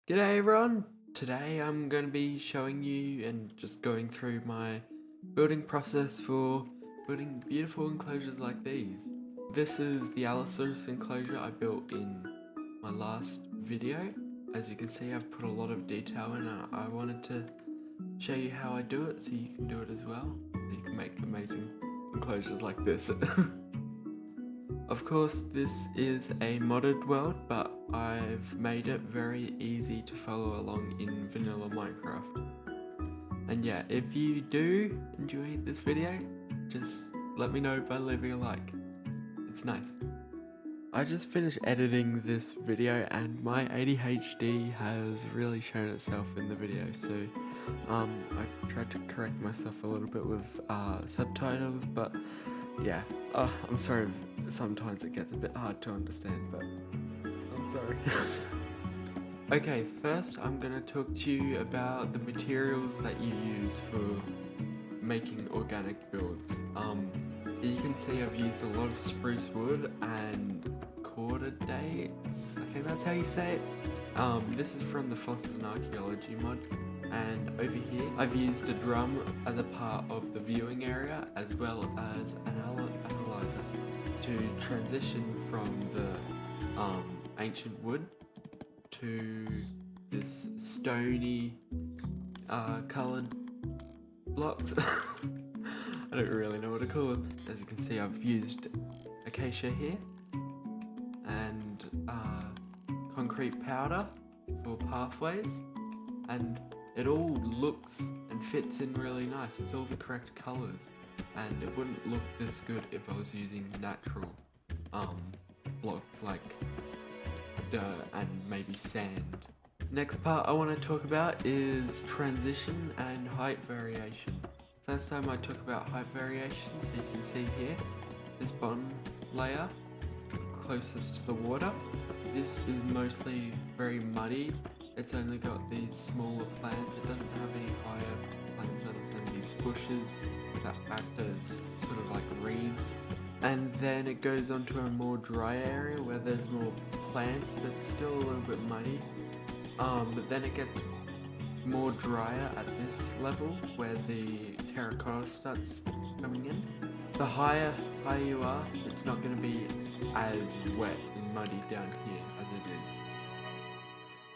G'day everyone! Today I'm going to be showing you and just going through my building process for building beautiful enclosures like these. This is the Allosaurus enclosure I built in my last video. As you can see, I've put a lot of detail in and I wanted to show you how I do it so you can do it as well. So you can make amazing enclosures like this. Of course, this is a modded world, but I've made it very easy to follow along in vanilla Minecraft. And yeah, if you do enjoy this video, just let me know by leaving a like. It's nice. I just finished editing this video and my ADHD has really shown itself in the video, so I tried to correct myself a little bit with subtitles, but yeah, I'm sorry if sometimes it gets a bit hard to understand, but I'm sorry. Okay, first I'm gonna talk to you about the materials that you use for making organic builds. You can see I've used a lot of spruce wood and quarter dates. I think that's how you say it. This is from the Fossils and Archaeology mod. And over here, I've used a drum as a part of the viewing area, as well as an analyzer to transition from the ancient wood to this stony coloured blocks. I don't really know what to call them. As you can see, I've used acacia here and concrete powder for pathways, and it all looks and fits in really nice. It's all the correct colours, and it wouldn't look this good if I was using natural blocks like dirt and maybe sand. Next part I want to talk about is transition and height variation. First time I talk about height variation, so you can see here, this bottom layer closest to the water. This is mostly very muddy. It's only got these smaller plants. It doesn't have any higher plants other than these bushes that act as sort of like reeds. And then it goes on to a more dry area where there's more plants, but still a little bit muddy. But then it gets more drier at this level where the terracotta starts coming in. The higher you are, it's not going to be as wet and muddy down here as it is.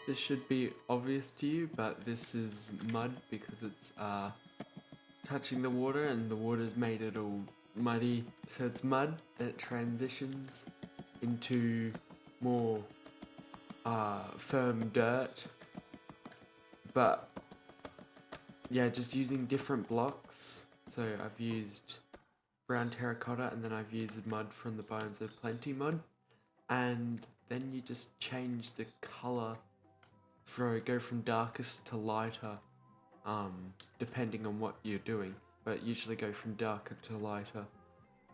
This should be obvious to you, but this is mud because it's touching the water and the water's made it all muddy. So it's mud that transitions into more firm dirt. But yeah, just using different blocks. So I've used brown terracotta and then I've used mud from the Biomes of Plenty mod. And then you just change the colour go from darkest to lighter, depending on what you're doing, but usually go from darker to lighter,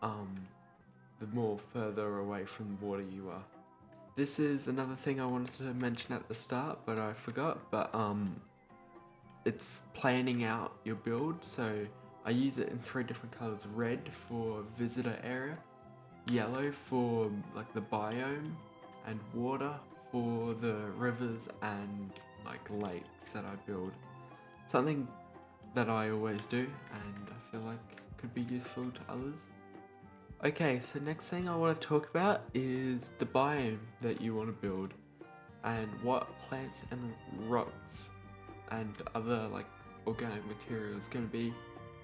the more further away from the water you are. This is another thing I wanted to mention at the start, but I forgot, but it's planning out your build, so I use it in 3 different colours: red for visitor area, yellow for like the biome, and water for the rivers and like lakes that I build. Something that I always do and I feel like could be useful to others. Okay, so next thing I want to talk about is the biome that you want to build and what plants and rocks and other like organic materials going to be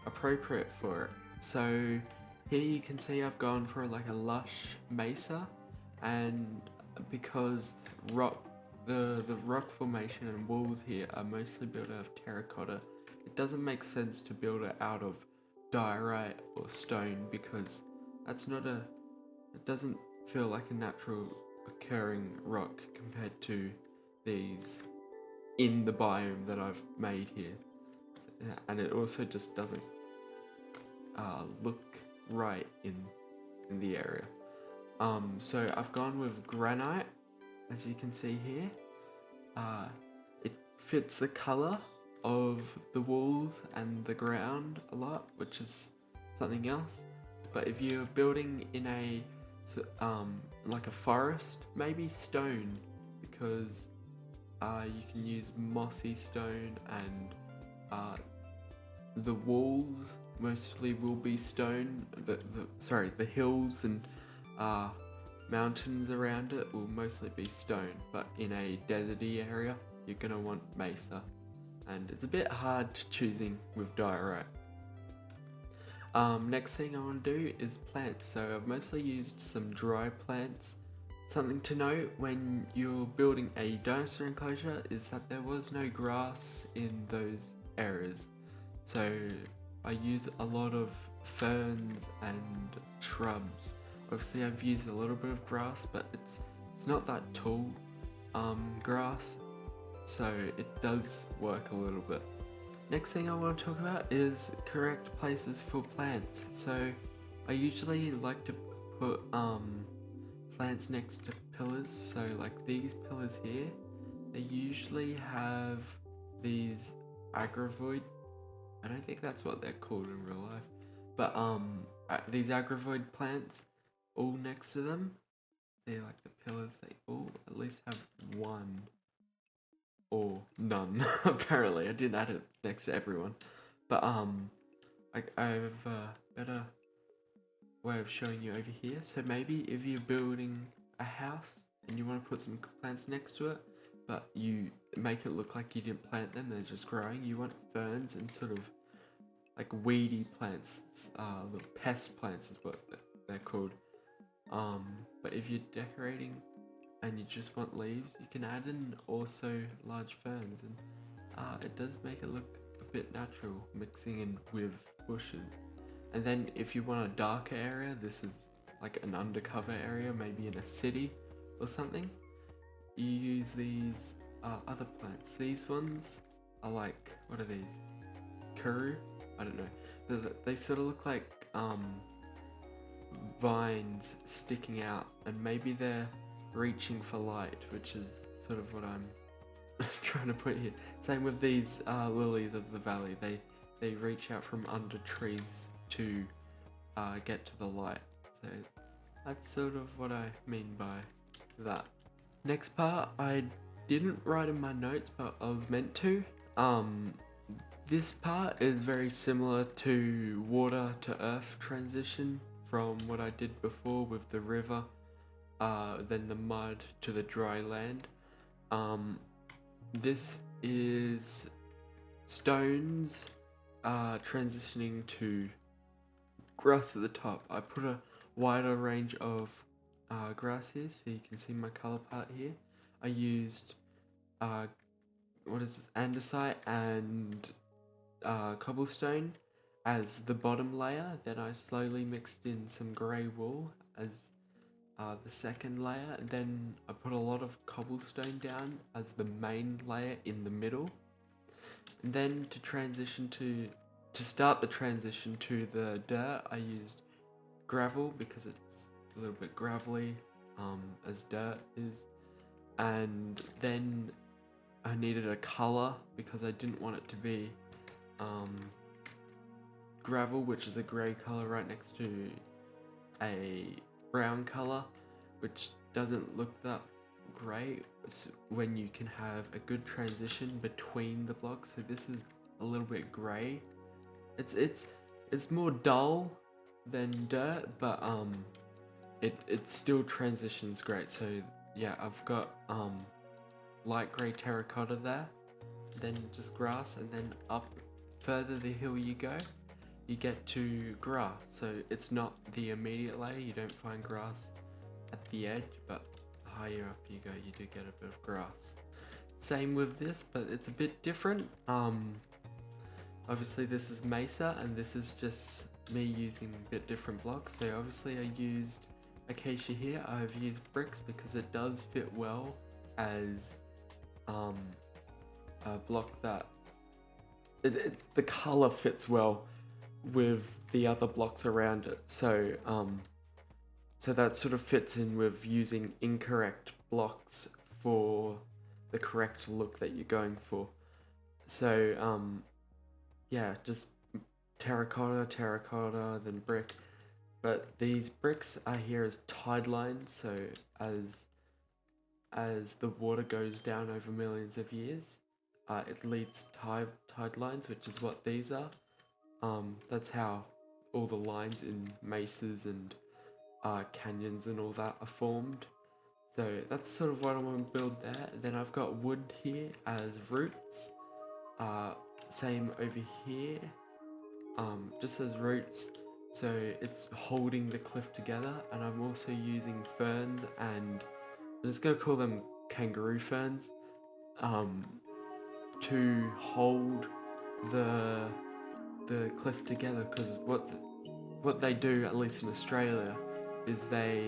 appropriate for it. So here you can see I've gone for like a lush mesa, and because the rock formation and walls here are mostly built out of terracotta, it doesn't make sense to build it out of diorite or stone because it doesn't feel like a natural occurring rock compared to these in the biome that I've made here. And it also just doesn't look right in the area. So I've gone with granite, as you can see here. It fits the colour of the walls and the ground a lot, which is something else. But if you're building in a like a forest, maybe stone, because You can use mossy stone, and the walls mostly will be stone. The hills and mountains around it will mostly be stone, but in a deserty area you're gonna want mesa, and it's a bit hard choosing with diorite. Next thing I want to do is plants. So I've mostly used some dry plants. Something to note when you're building a dinosaur enclosure is that there was no grass in those areas. So I use a lot of ferns and shrubs. Obviously I've used a little bit of grass, but it's not that tall grass, so it does work a little bit. Next thing I want to talk about is correct places for plants. So I usually like to put plants next to pillars. So like these pillars here, they usually have these agravoid. I don't think that's what they're called in real life, but these agravoid plants all next to them. They're like the pillars. They all at least have one or none. Apparently, I didn't add it next to everyone, but I have a better way of showing you over here. So maybe if you're building a house and you want to put some plants next to it, but you make it look like you didn't plant them, they're just growing, you want ferns and sort of like weedy plants, little pest plants is what they're called. But if you're decorating and you just want leaves, you can add in also large ferns, and it does make it look a bit natural, mixing in with bushes. And then if you want a darker area, this is like an undercover area, maybe in a city or something, you use these other plants. These ones are like, what are these? Kuru? I don't know. They sort of look like vines sticking out, and maybe they're reaching for light, which is sort of what I'm trying to put here. Same with these lilies of the valley. They reach out from under trees to get to the light. So that's sort of what I mean by that. Next part, I didn't write in my notes, but I was meant to. This part is very similar to water to earth transition from what I did before with the river, then the mud to the dry land. This is stones transitioning to grass at the top. I put a wider range of grass here, so you can see my color palette here. I used andesite and cobblestone as the bottom layer. Then I slowly mixed in some grey wool as the second layer. Then I put a lot of cobblestone down as the main layer in the middle. And then to start the transition to the dirt, I used gravel because it's a little bit gravelly, as dirt is. And then I needed a color because I didn't want it to be gravel, which is a grey color right next to a brown color, which doesn't look that great when you can have a good transition between the blocks. So this is a little bit grey. It's more dull than dirt, but it still transitions great. So yeah, I've got light grey terracotta there, then just grass, and then up further the hill you go, you get to grass. So it's not the immediate layer, you don't find grass at the edge, but higher up you go, you do get a bit of grass. Same with this, but it's a bit different. Obviously this is mesa, and this is just me using a bit different blocks. So obviously I used acacia here. I've used bricks because it does fit well as a block that the color fits well with the other blocks around it. So so that sort of fits in with using incorrect blocks for the correct look that you're going for. So yeah, just terracotta, then brick. But these bricks are here as tide lines, so as the water goes down over millions of years, it leads tide lines, which is what these are. That's how all the lines in mesas and canyons and all that are formed. So that's sort of what I want to build there. Then I've got wood here as roots. Same over here, just as roots. So it's holding the cliff together, and I'm also using ferns, and I'm just gonna call them kangaroo ferns, to hold the cliff together. Because what they do, at least in Australia, is their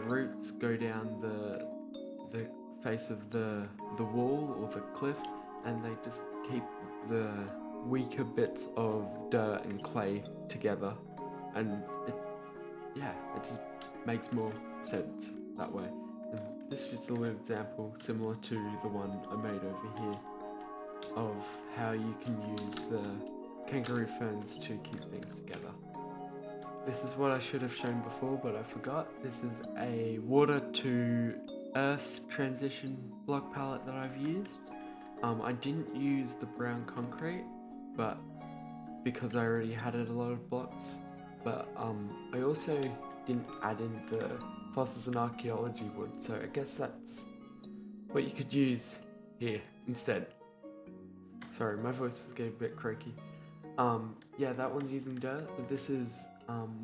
roots go down the face of the wall or the cliff, and they just keep the weaker bits of dirt and clay together, and it just makes more sense that way. And this is just a little example similar to the one I made over here of how you can use the kangaroo ferns to keep things together. This is what I should have shown before, but I forgot. This is a water to earth transition block palette that I've used. I didn't use the brown concrete, but because I already had it a lot of blocks. But I also didn't add in the fossils and archaeology wood, so I guess that's what you could use here instead. Sorry, my voice was getting a bit croaky. Yeah, that one's using dirt, but this is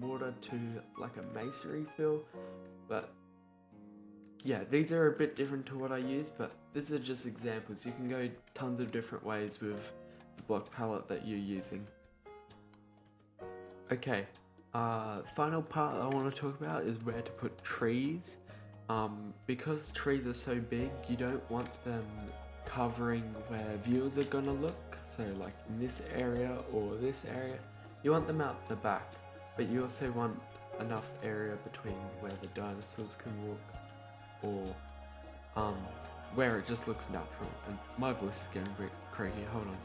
water to like a masonry fill. But yeah, these are a bit different to what I use, but these are just examples. You can go tons of different ways with the block palette that you're using. Okay, final part I want to talk about is where to put trees. Because trees are so big, you don't want them covering where viewers are gonna look. So like in this area or this area, you want them out the back, but you also want enough area between where the dinosaurs can walk, or where it just looks natural. And my voice is getting a bit croaky, hold on.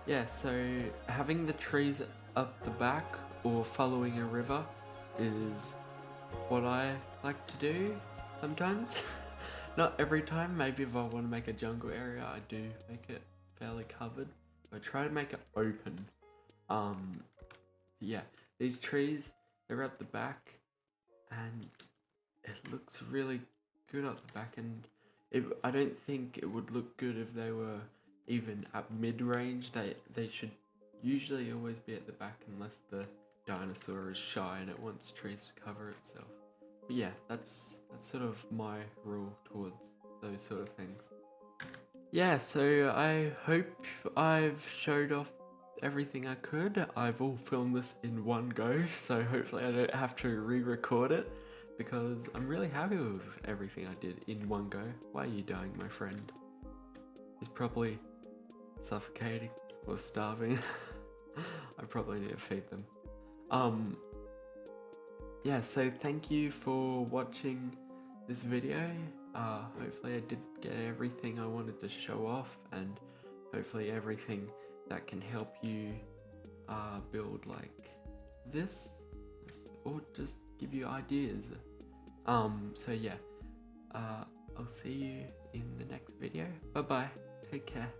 Yeah, so having the trees up the back or following a river is what I like to do sometimes. Not every time. Maybe if I want to make a jungle area, I do make it fairly covered. I try to make it open. Yeah, these trees, they're at the back, and it looks really good up the back, and I don't think it would look good if they were even at mid-range. They should usually always be at the back unless the dinosaur is shy and it wants trees to cover itself. But yeah, that's sort of my rule towards those sort of things. Yeah, so I hope I've showed off everything I could. I've all filmed this in one go, so hopefully I don't have to re-record it, because I'm really happy with everything I did in one go. Why are you dying, my friend? He's probably suffocating or starving. I probably need to feed them. Yeah, so thank you for watching this video. Hopefully I did get everything I wanted to show off, and hopefully everything that can help you build like this, or just give you ideas. So yeah, I'll see you in the next video. Bye bye, take care.